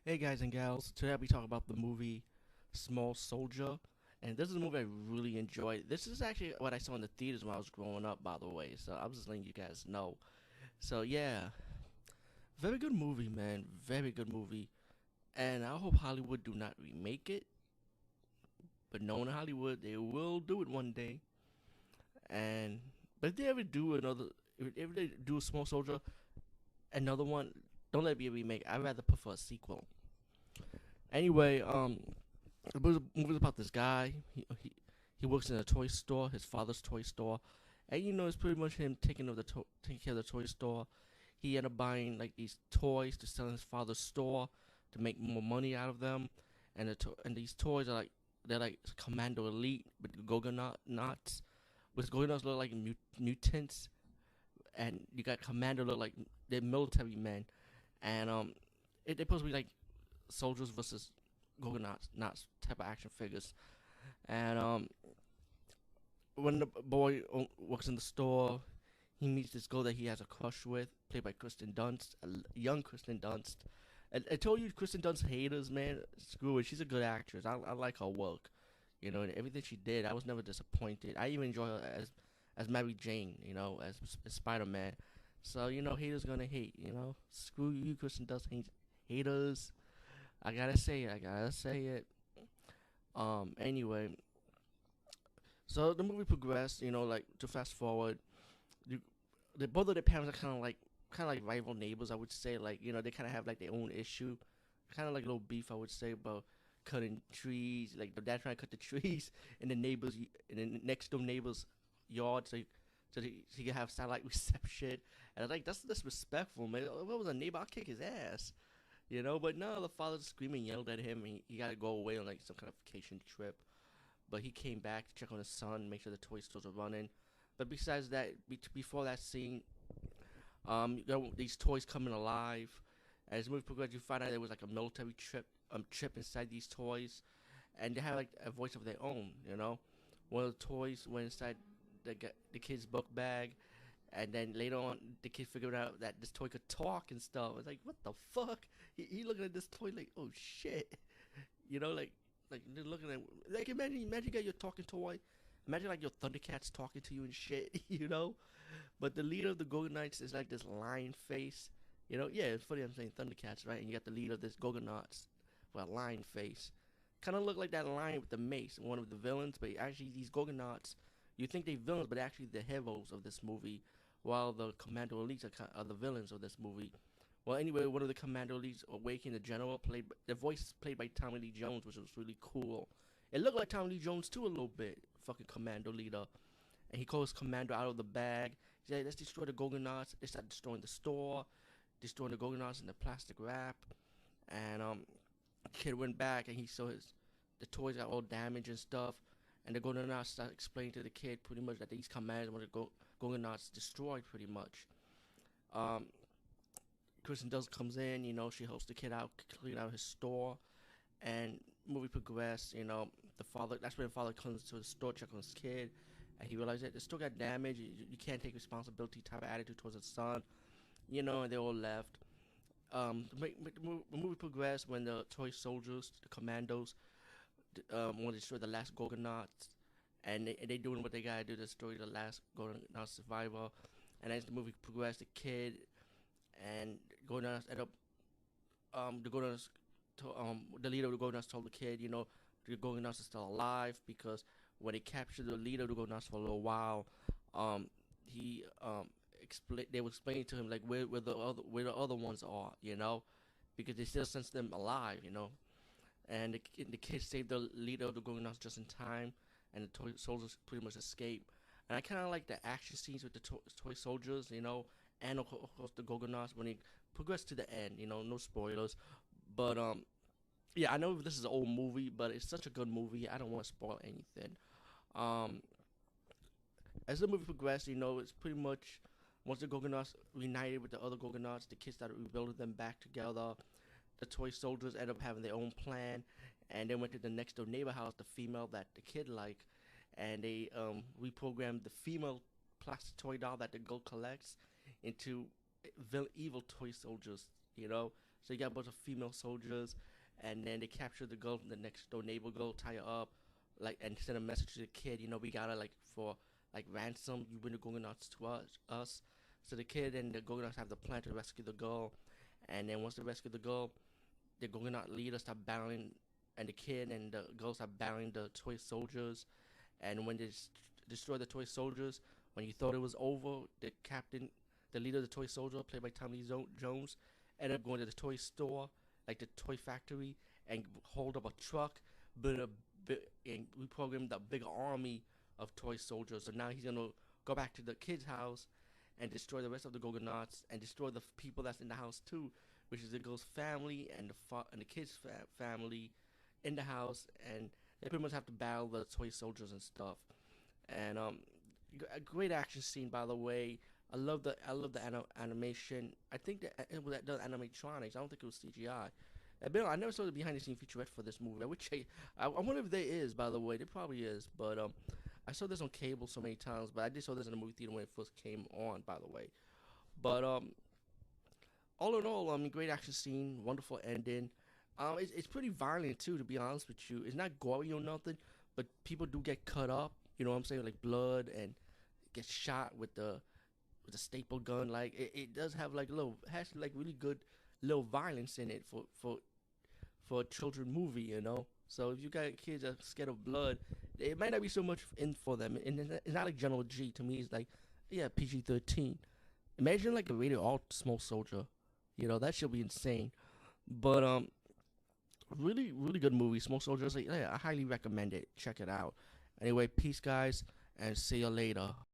Hey guys and gals, today I'll be talking about the movie Small Soldier. And this is a movie I really enjoyed. This is actually what I saw in the theaters when I was growing up, by the way. So I was just letting you guys know. So yeah, very good movie, man. Very good movie. And I hope Hollywood do not remake it. But knowing Hollywood, they will do it one day. And but if they ever do another, if they do a Small Soldier, another one, don't let it be a remake. I'd rather prefer a sequel. Anyway, the movie's about this guy. He works in a toy store, his father's toy store, and it's pretty much him taking care of the toy store. He ended up buying like these toys to sell in his father's store to make more money out of them, and these toys are like they're like Commando Elite with Gorgonauts, which Gorgonauts look like mutants, and you got Commando look like they're military men, and they're supposed to be like soldiers versus Gorgonauts, not type of action figures. And when the boy works in the store, he meets this girl that he has a crush with, played by Kristen Dunst, a young Kristen Dunst. I told you Kristen Dunst haters, man. Screw it. She's a good actress. I like her work. And everything she did, I was never disappointed. I even enjoy her as Mary Jane. As Spider Man. So haters gonna hate. Screw you, Kristen Dunst haters. I gotta say it. I gotta say it. Anyway, so the movie progressed. Like to fast forward, you, both of their parents are kind of like rival neighbors. I would say, like they kind of have like their own issue, kind of like a little beef. I would say about cutting trees. Like the dad trying to cut the trees in the next door neighbor's yard, so he can have satellite reception. And I was like, that's disrespectful, man. If I was a neighbor, I'd kick his ass. But no, the father screaming yelled at him. He got to go away on like some kind of vacation trip. But he came back to check on his son, make sure the toy stores are running. But besides that, before that scene, these toys coming alive. As the movie progressed, you find out there was like a military chip inside these toys, and they have like a voice of their own. One of the toys went inside the kid's book bag, and then later on, the kid figured out that this toy could talk and stuff. It's like, what the fuck? He looking at this toy like, oh shit. Like they're looking at like imagine you got your talking toy. Imagine like your Thundercats talking to you and shit. But the leader of the Golden Knights is like this lion face. Yeah, it's funny I'm saying Thundercats, right? And you got the leader of this Gorgonauts with a lion face. Kind of look like that lion with the mace, one of the villains, but actually these Gorgonauts, you think they villains, but actually the heroes of this movie, while the Commando Elites are the villains of this movie. Well, anyway, one of the Commando Elites awakened the general, the voice is played by Tommy Lee Jones, which was really cool. It looked like Tommy Lee Jones too a little bit, fucking Commando leader. And he calls Commando out of the bag. He said, let's destroy the Gorgonauts. They start destroying the store, destroying the Gorgonauts in the plastic wrap. And the kid went back and he saw the toys got all damaged and stuff. And the Gorgonauts start explaining to the kid pretty much that these commandos want the Gorgonauts destroyed pretty much. Um, Kristen Dunst comes in, she helps the kid out, clean out his store, and movie progressed. The father. That's when the father comes to the store, check on his kid, and he realizes that the store got damaged. You can't take responsibility type of attitude towards his son. And they all left. The movie progressed when the toy soldiers, the commandos, want to destroy the last Gorgonauts, and they doing what they gotta do to destroy the last Gorgonaut survivor. And as the movie progressed, the kid and Gorgonauts end up the Gorgonauts the leader of the Gorgonauts told the kid, the Gorgonauts are still alive because when they captured the leader of the Gorgonauts for a little while, he they were explaining to him like where the other ones are, because they still sense them alive, And the kid saved the leader of the Gorgonauts just in time, and the toy soldiers pretty much escape. And I kind of like the action scenes with the toy soldiers, and of course the Gorgonauts when they progress to the end. No spoilers, but yeah, I know this is an old movie, but it's such a good movie. I don't want to spoil anything. Um, as the movie progressed, it's pretty much once the Gorgonauts reunited with the other Gorgonauts, the kids started rebuilding them back together. The toy soldiers ended up having their own plan, and they went to the next door neighbor house, the female that the kid liked, and they reprogrammed the female plastic toy doll that the girl collects into evil toy soldiers. You know, So you got a bunch of female soldiers, and then they capture the girl from the next door neighbor girl, tie her up, like, and send a message to the kid. We gotta like for like ransom. You bring the Gorgonauts to us. So the kid and the Gorgonauts have the plan to rescue the girl, and then once they rescue the girl, the Gorgonaut leader start battling, and the kid and the girl start battling the toy soldiers. And when they destroy the toy soldiers, when you thought it was over, the leader of the toy soldier, played by Tommy Jones, ended up going to the toy store, like the toy factory, and hold up a truck, build a and reprogram the bigger army of toy soldiers. So now he's gonna go back to the kid's house and destroy the rest of the Gorgonauts and destroy the people that's in the house too, which is the girl's family and the kid's family in the house, and they pretty much have to battle the toy soldiers and stuff. And a great action scene, by the way. I love the animation. I think that it was the animatronics. I don't think it was CGI. I never saw the behind the scene featurette for this movie. I wonder if there is. By the way, there probably is. But I saw this on cable so many times. But I did saw this in the movie theater when it first came on. By the way, but all in all, great action scene, wonderful ending. It's pretty violent too, to be honest with you. It's not gory or nothing, but people do get cut up. You know what I'm saying? Like blood and get shot with the staple gun. Like it does have like has like really good little violence in it for a children movie. So if you got kids that are scared of blood, it might not be so much in for them. And it's not like General G to me. It's like, yeah, PG-13. Imagine like a rated R small soldier. That should be insane. But really really good movie. Small Soldiers. Like, yeah, I highly recommend it. Check it out. Anyway, peace, guys, and see you later.